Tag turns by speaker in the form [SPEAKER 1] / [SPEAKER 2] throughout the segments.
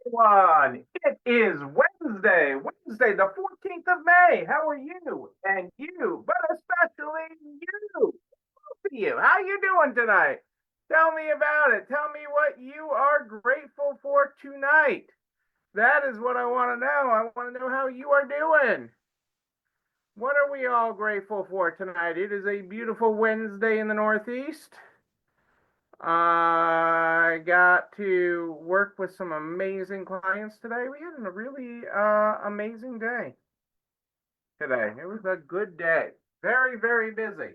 [SPEAKER 1] Everyone, it is Wednesday, the 14th of May. How are you? And you, but especially you, you. How you doing tonight? Tell me about it. Tell me what you are grateful for tonight. That is what I want to know. I want to know how you are doing. What are we all grateful for tonight? It is a beautiful Wednesday in the Northeast. I got to work with some amazing clients today. We had a really amazing day today. It was a good day. Very, very busy,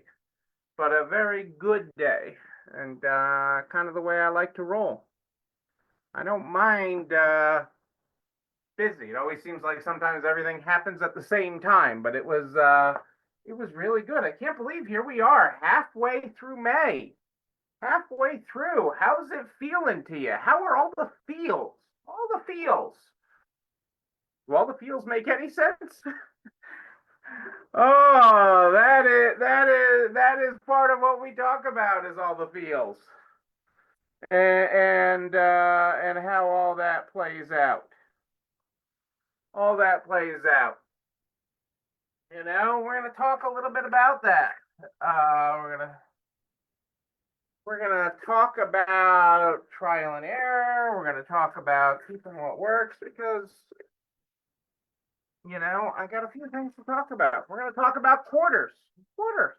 [SPEAKER 1] but a very good day. And kind of the way I like to roll. I don't mind busy. It always seems like sometimes everything happens at the same time, but it was really good. I can't believe here we are halfway through May. Halfway through. How's it feeling to you? How are all the feels? All the feels. Do all the feels make any sense? Oh, that is part of what we talk about is all the feels. And how all that plays out. All that plays out. We're gonna talk a little bit about that. We're gonna talk about trial and error. We're gonna talk about keeping what works because I got a few things to talk about. We're gonna talk about quarters. Quarters.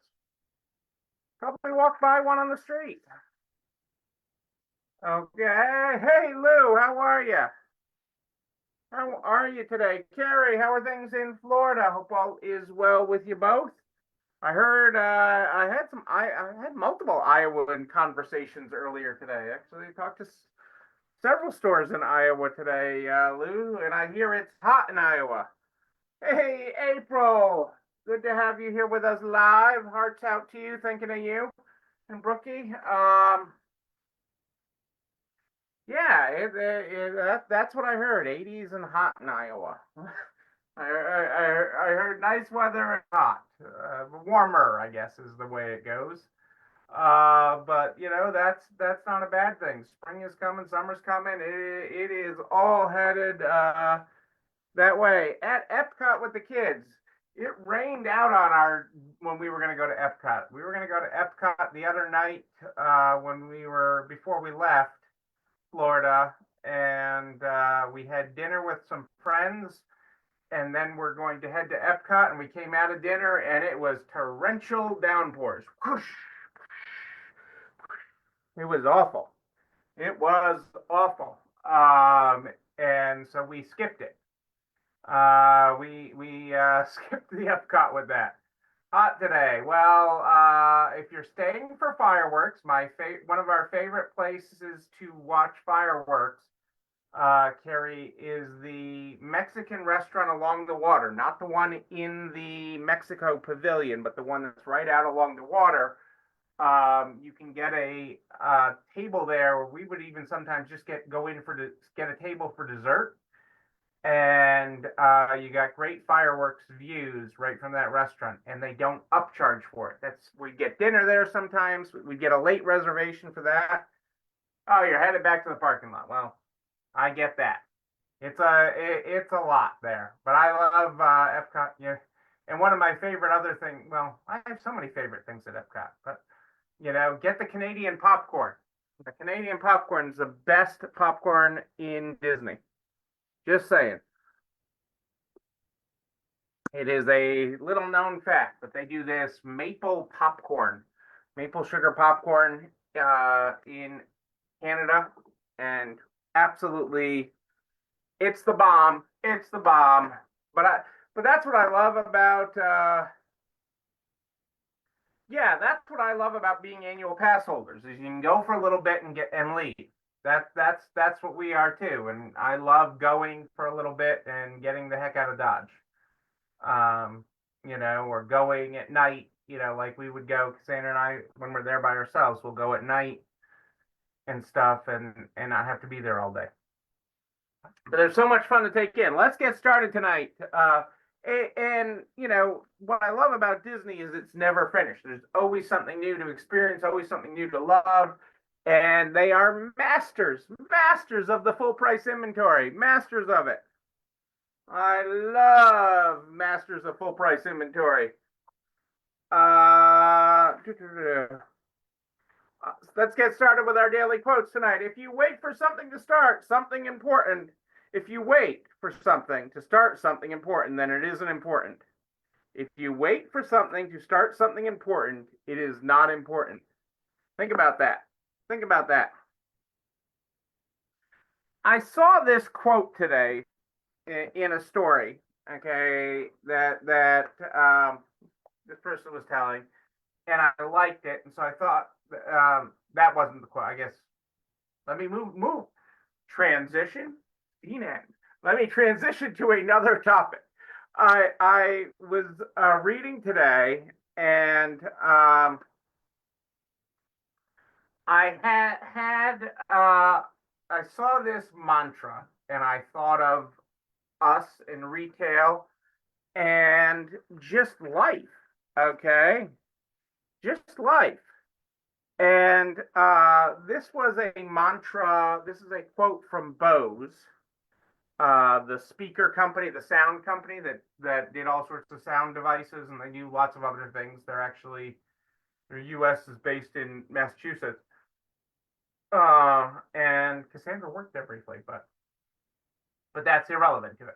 [SPEAKER 1] Probably walk by one on the street. Okay. Hey Lou, how are you? How are you today? Carrie, how are things in Florida? Hope all is well with you both. I heard I had multiple Iowan conversations earlier today. Actually, I talked to several stores in Iowa today, Lou, and I hear it's hot in Iowa. Hey, April, good to have you here with us live. Hearts out to you, thinking of you and Brookie. Yeah, that's what I heard. 80s and hot in Iowa. I heard nice weather and hot. Warmer, I guess, is the way it goes. But that's not a bad thing. Spring is coming, summer's coming. It is all headed that way. At Epcot with the kids, it rained out on our when we were going to go to Epcot. We were going to go to Epcot the other night when we were before we left Florida, and we had dinner with some friends and then we're going to head to Epcot. And we came out of dinner, and it was torrential downpours. It was awful. It was awful. And so we skipped it. We skipped the Epcot with that. Hot today. Well, if you're staying for fireworks, one of our favorite places to watch fireworks, Carrie, is the Mexican restaurant along the water, not the one in the Mexico Pavilion, but the one that's right out along the water. You can get a table there. We would even sometimes just go in get a table for dessert, and you got great fireworks views right from that restaurant, and they don't upcharge for it. We get dinner there sometimes. We get a late reservation for that. Oh, you're headed back to the parking lot. Well, I get that. It's a lot there, but I love Epcot. Yeah, and one of my favorite other things. Well, I have so many favorite things at Epcot, but get the Canadian popcorn. The Canadian popcorn is the best popcorn in Disney. Just saying. It is a little known fact, but they do this maple popcorn, maple sugar popcorn in Canada, and absolutely, it's the bomb. It's the bomb. But that's what I love about. Yeah, that's what I love about being annual pass holders is you can go for a little bit and leave. That's what we are too, and I love going for a little bit and getting the heck out of Dodge. Or going at night. Like we would go, Cassandra and I, when we're there by ourselves, we'll go at night and stuff, and not have to be there all day. But there's so much fun to take in. Let's get started tonight. And what I love about Disney is it's never finished. There's always something new to experience, always something new to love. And they are masters of the full price inventory, masters of it. I love masters of full price inventory. Let's get started with our daily quotes tonight. If you wait for something to start something important, if you wait for something to start something important, then it isn't important. If you wait for something to start something important, it is not important. Think about that. Think about that. I saw this quote today in a story, okay, that this person was telling, and I liked it, and so I thought that wasn't the quote. I guess let me move transition. Let me transition to another topic. I was reading today, and I I saw this mantra, and I thought of us in retail and just life. Okay, just life. And this was a mantra. This is a quote from Bose, the speaker company, the sound company that did all sorts of sound devices, and they do lots of other things. Their U.S. is based in Massachusetts. And Cassandra worked there briefly, but that's irrelevant to it.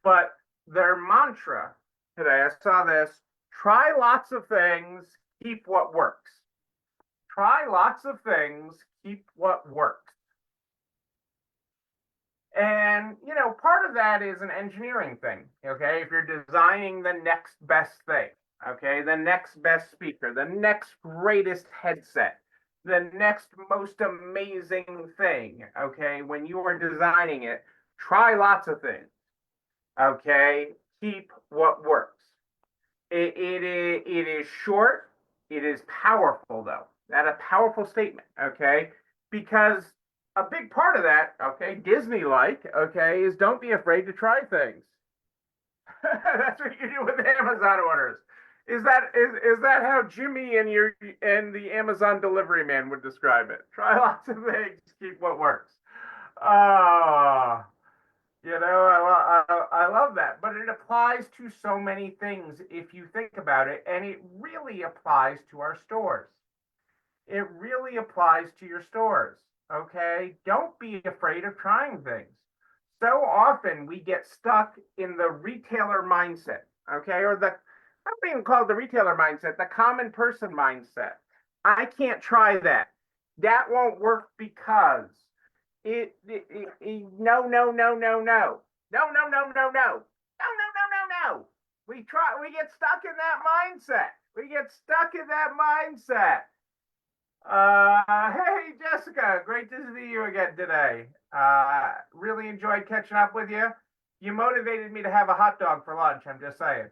[SPEAKER 1] But their mantra today, I saw this: try lots of things, keep what works. Try lots of things, keep what works. And, part of that is an engineering thing, okay? If you're designing the next best thing, okay, the next best speaker, the next greatest headset, the next most amazing thing, okay, when you are designing it, try lots of things, okay? Keep what works. It is short, it is powerful, though. That's a powerful statement, okay? Because a big part of that, okay, Disney-like, okay, is don't be afraid to try things. That's what you do with Amazon orders. Is that how Jimmy and the Amazon delivery man would describe it? Try lots of things, keep what works. Uh, I love that, but it applies to so many things if you think about it, and it really applies to our stores. It really applies to your stores. Okay, don't be afraid of trying things. So often we get stuck in the retailer mindset, okay, or I'm being called the retailer mindset, the common person mindset. I can't try that. That won't work because no, no, no, no, no, no, no, no, no, no, no, no, no, no, no. We get stuck in that mindset. We get stuck in that mindset. Hey Jessica, great to see you again today. Really enjoyed catching up with you. You motivated me to have a hot dog for lunch. I'm just saying.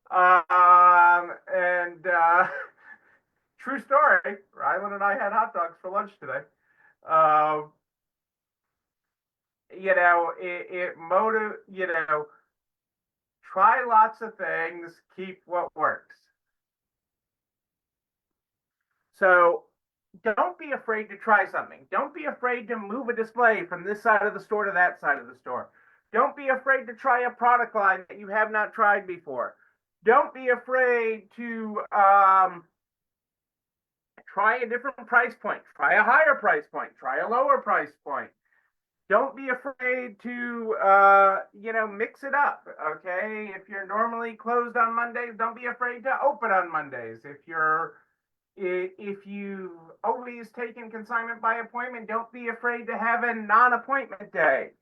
[SPEAKER 1] And true story. Rylan and I had hot dogs for lunch today. Try lots of things, keep what works. So don't be afraid to try something. Don't be afraid to move a display from this side of the store to that side of the store. Don't be afraid to try a product line that you have not tried before. Don't be afraid to try a different price point. Try a higher price point. Try a lower price point. Don't be afraid to, mix it up, okay? If you're normally closed on Mondays, don't be afraid to open on Mondays. If you've always taken consignment by appointment, don't be afraid to have a non-appointment day.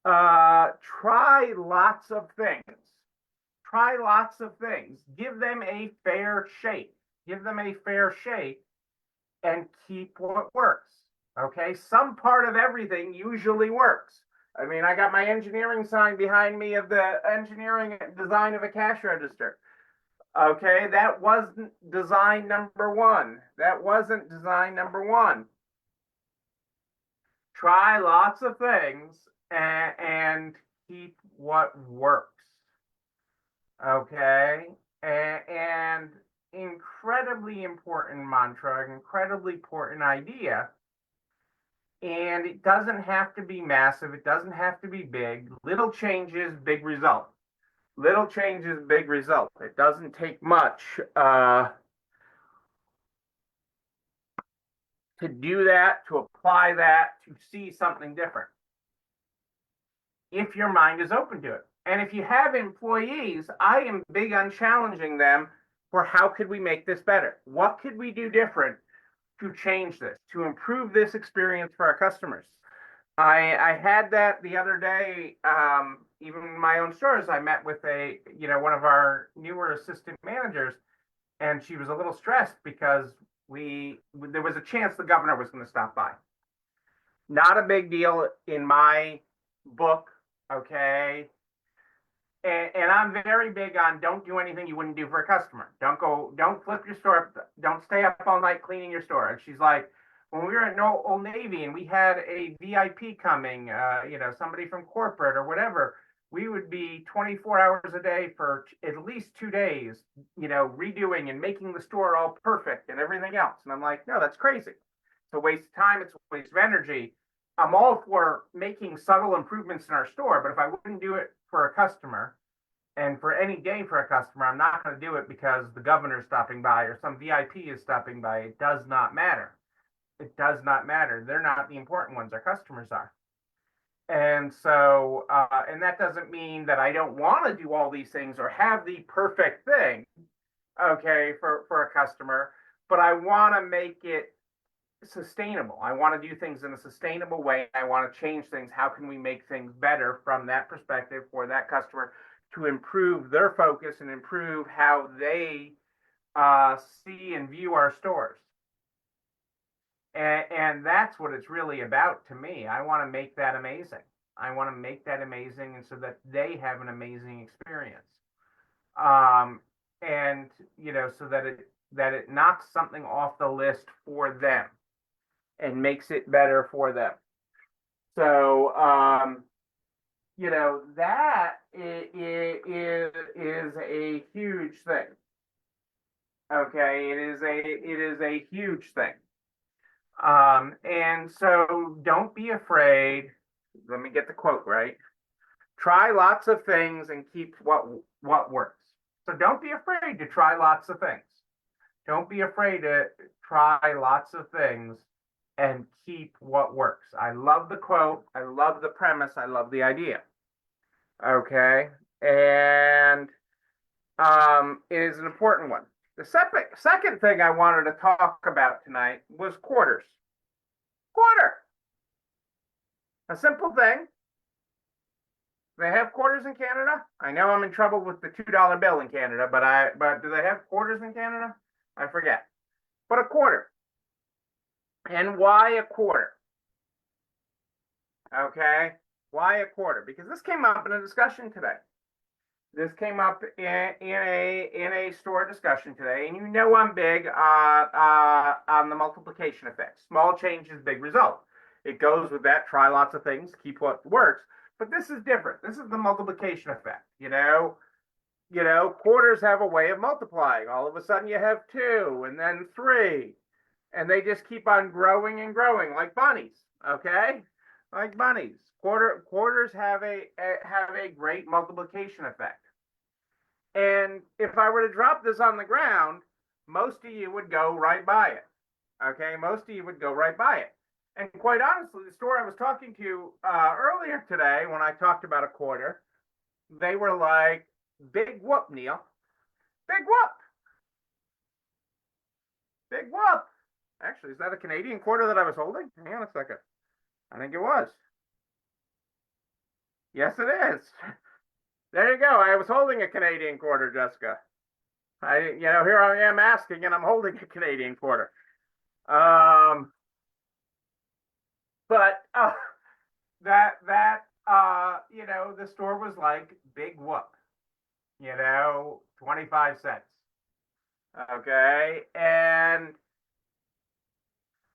[SPEAKER 1] Try lots of things. Try lots of things. Give them a fair shake. Give them a fair shake and keep what works. Okay, some part of everything usually works. I mean, I got my engineering sign behind me of the engineering design of a cash register. Okay, that wasn't design number one. That wasn't design number one. Try lots of things and keep what works. Okay, and incredibly important mantra, an incredibly important idea. And it doesn't have to be massive. It doesn't have to be big. Little changes, big result. Little changes, big result. It doesn't take much to do that, to apply that, to see something different, if your mind is open to it. And if you have employees, I am big on challenging them for how could we make this better? What could we do different to change this, to improve this experience for our customers? I had that the other day, even in my own stores. I met with one of our newer assistant managers, and she was a little stressed because there was a chance the governor was going to stop by. Not a big deal in my book, okay? And I'm very big on don't do anything you wouldn't do for a customer. Don't flip your store, don't stay up all night cleaning your store. And she's like, when we were at Old Navy and we had a VIP coming, somebody from corporate or whatever, we would be 24 hours a day for at least 2 days, redoing and making the store all perfect and everything else. And I'm like, no, that's crazy. It's a waste of time. It's a waste of energy. I'm all for making subtle improvements in our store, but if I wouldn't do it for a customer and for any day for a customer, I'm not going to do it because the governor's stopping by or some VIP is stopping by. It does not matter. It does not matter. They're not the important ones. Our customers are. And so, and that doesn't mean that I don't want to do all these things or have the perfect thing, okay, for a customer, but I want to make it sustainable. I want to do things in a sustainable way. I want to change things. How can we make things better from that perspective for that customer to improve their focus and improve how they see and view our stores? And that's what it's really about to me. I want to make that amazing. I want to make that amazing, and so that they have an amazing experience. And so that it knocks something off the list for them and makes it better for them. So that is a huge thing. Okay, it is a huge thing. And so don't be afraid. Let me get the quote right. Try lots of things and keep what works. So don't be afraid to try lots of things. Don't be afraid to try lots of things and keep what works. I love the quote. I love the premise. I love the idea. Okay. And it is an important one. The second thing I wanted to talk about tonight was quarters. Quarter. A simple thing. They have quarters in Canada. I know I'm in trouble with the $2 bill in Canada, but do they have quarters in Canada? I forget. But a quarter. And why a quarter? Okay. Why a quarter? Because this came up in a discussion today. This came up in a store discussion today, and I'm big on the multiplication effect. Small changes, big result. It goes with that. Try lots of things, keep what works. But this is different. This is the multiplication effect. Quarters have a way of multiplying. All of a sudden, you have 2, and then 3, and they just keep on growing and growing like bunnies. Okay, like bunnies. Quarters have a great multiplication effect. And if I were to drop this on the ground, most of you would go right by it. Okay, most of you would go right by it. And quite honestly, the store I was talking to earlier today, when I talked about a quarter, they were like, "Big whoop, Neil. Big whoop. Big whoop." Actually, is that a Canadian quarter that I was holding? Hang on a second. I think it was. Yes, it is. There you go. I was holding a Canadian quarter, Jessica. Here I am asking, and I'm holding a Canadian quarter. But the store was like, big whoop. 25 cents. Okay, and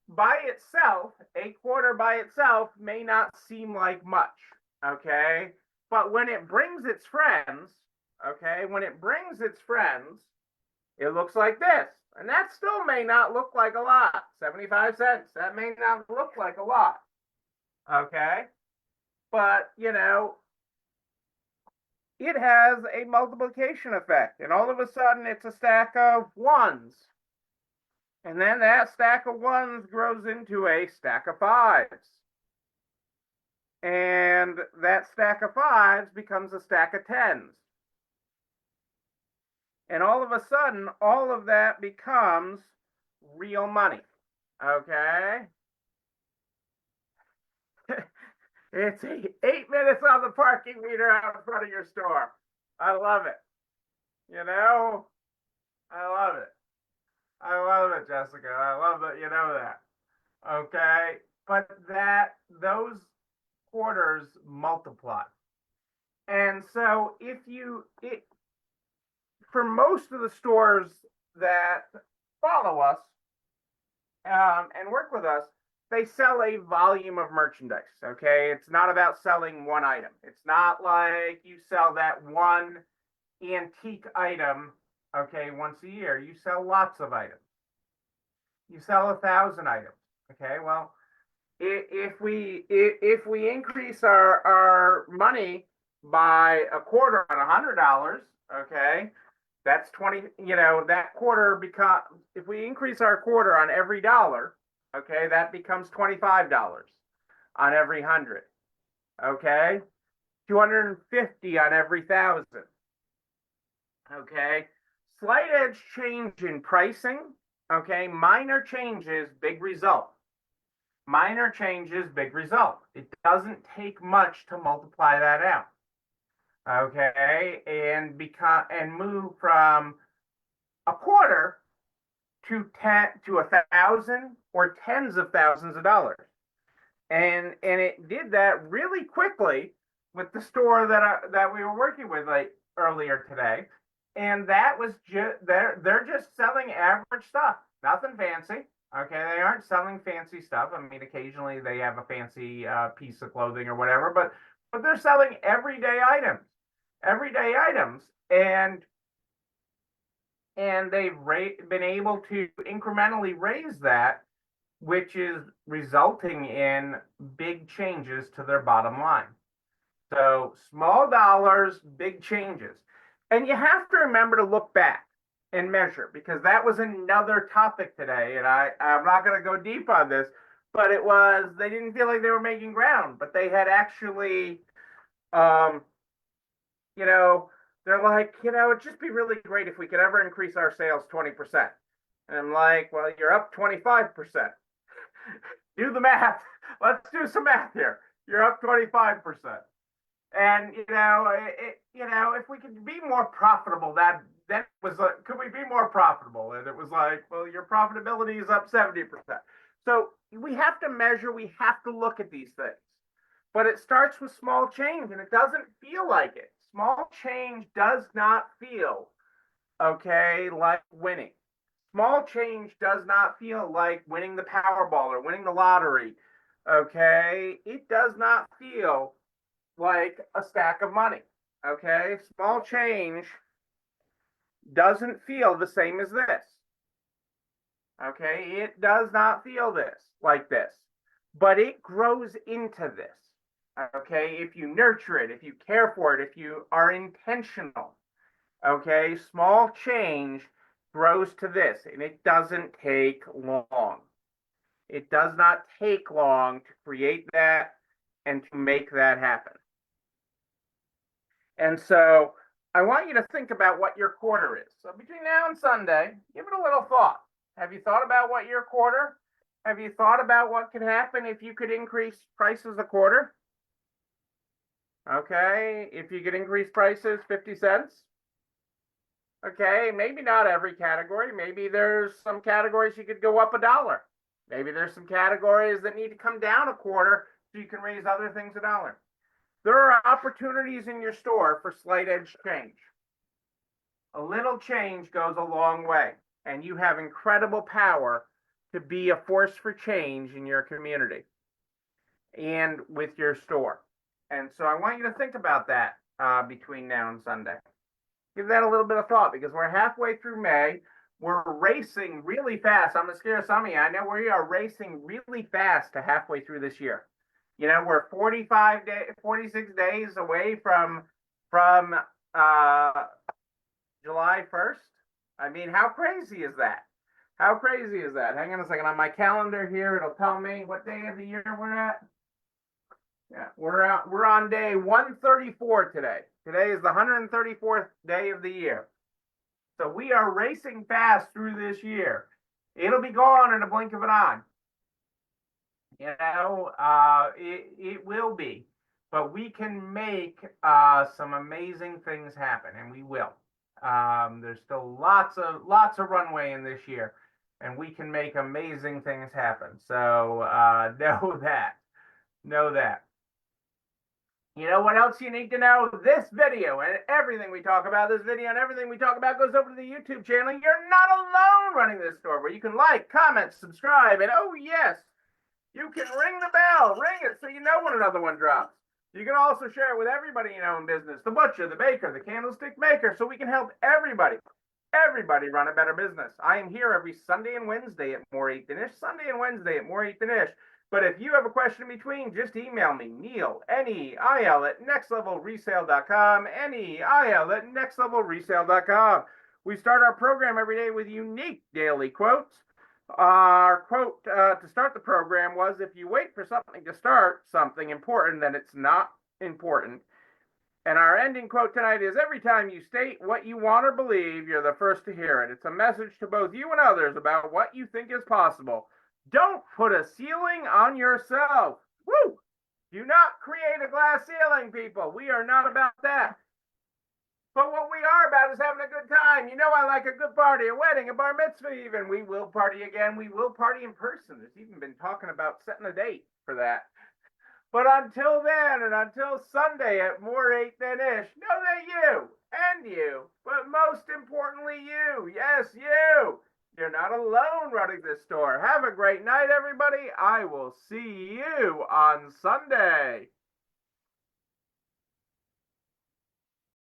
[SPEAKER 1] by itself, a quarter by itself may not seem like much. Okay. But when it brings its friends, it looks like this. And that still may not look like a lot. 75 cents, that may not look like a lot. Okay? But, it has a multiplication effect. And all of a sudden, it's a stack of ones. And then that stack of ones grows into a stack of fives. And that stack of fives becomes a stack of tens. And all of a sudden, all of that becomes real money. Okay? It's 8 minutes on the parking meter out in front of your store. I love it. I love it. I love it, Jessica. I love that you know that. Okay? But those quarters multiply. And so for most of the stores that follow us and work with us, they sell a volume of merchandise. Okay, it's not about selling one item. It's not like you sell that one antique item, okay, once a year. You sell lots of items. You sell 1,000 items. Okay, well, if we increase our money by a quarter on $100, okay, that's 20. That quarter becomes, if we increase our quarter on every dollar, okay, that becomes $25 on every 100. Okay, 250 on every 1,000. Okay, slight edge change in pricing. Okay, minor changes, big result. Minor changes, big result. It doesn't take much to multiply that out. Okay, and move from a quarter to 1,000 or tens of thousands of dollars. And it did that really quickly with the store that we were working with earlier today. And that was they're just selling average stuff, nothing fancy. Okay, they aren't selling fancy stuff. I mean, occasionally they have a fancy piece of clothing or whatever, but they're selling everyday items, and they've been able to incrementally raise that, which is resulting in big changes to their bottom line. So small dollars, big changes. And you have to remember to look back and measure, because that was another topic today. And I'm not going to go deep on this, but they didn't feel like they were making ground, but they had actually, they're like, it'd just be really great if we could ever increase our sales 20%. And I'm like, well, you're up 25%. Do the math. Let's do some math here. You're up 25%. And if we could be more profitable, that was could we be more profitable? And it was like, well, your profitability is up 70%. So we have to measure. We have to look at these things. But it starts with small change, and it doesn't feel like it. Small change does not feel, okay, like winning. Small change does not feel like winning the Powerball or winning the lottery, okay? It does not feel like a stack of money, okay? Small change doesn't feel the same as this, okay? It does not feel like this, but it grows into this. Okay, if you nurture it, if you care for it, if you are intentional, okay, small change grows to this, and it doesn't take long. It does not take long to create that and to make that happen. And so I want you to think about what your quarter is. So between now and Sunday, give it a little thought. Have you thought about what your quarter? Have you thought about what could happen if you could increase prices a quarter? Okay, if you could increase prices 50 cents. Okay, maybe not every category. Maybe there's some categories you could go up $1. Maybe there's some categories that need to come down a quarter so you can raise other things $1. There are opportunities in your store for slight edge change. A little change goes a long way, and you have incredible power to be a force for change in your community and with your store. And so I want you to think about that between now and Sunday. Give that a little bit of thought, because we're halfway through May. we're racing really fast. I'm gonna scare some of you. I know we are racing really fast to halfway through this year. You know, we're 46 days away from July 1st. I mean, how crazy is that? How crazy is that? Hang on a second. On my calendar here, it'll tell me what day of the year we're at. Yeah, we're on day 134 today. Today is the 134th day of the year. So we are racing fast through this year. It'll be gone in a blink of an eye. You know, it will be, but we can make some amazing things happen, and we will. There's still lots of runway in this year, and we can make amazing things happen. So know that. You know what else you need to know? This video and everything we talk about, this video and everything we talk about goes over to the YouTube channel. You're not alone running this store, where you can like, comment, subscribe, and oh yes, you can ring the bell, ring it so you know when another one drops. You can also share it with everybody you know in business, the butcher, the baker, the candlestick maker, so we can help everybody run a better business. I am here every Sunday and Wednesday at More Eighth Ish, Sunday and Wednesday at More Eighth Ish. But if you have a question in between, just email me, Neil, Neil, at nextlevelresale.com, Neil at nextlevelresale.com. We start our program every day with unique daily quotes. Our quote to start the program was, if you wait for something to start something important, then it's not important. And our ending quote tonight is, every time you state what you want or believe, you're the first to hear it. It's a message to both you and others about what you think is possible. Don't put a ceiling on yourself. Woo! Do not create a glass ceiling, people. We are not about that. But what we are about is having a good time. You know, I like a good party, a wedding, a bar mitzvah even. We will party again. We will party in person. There's even been talking about setting a date for that. But until then, and until Sunday at More Eighth Than Ish, know that you, but most importantly you, yes, you're not alone running this store. Have a great night, everybody. I will see you on Sunday.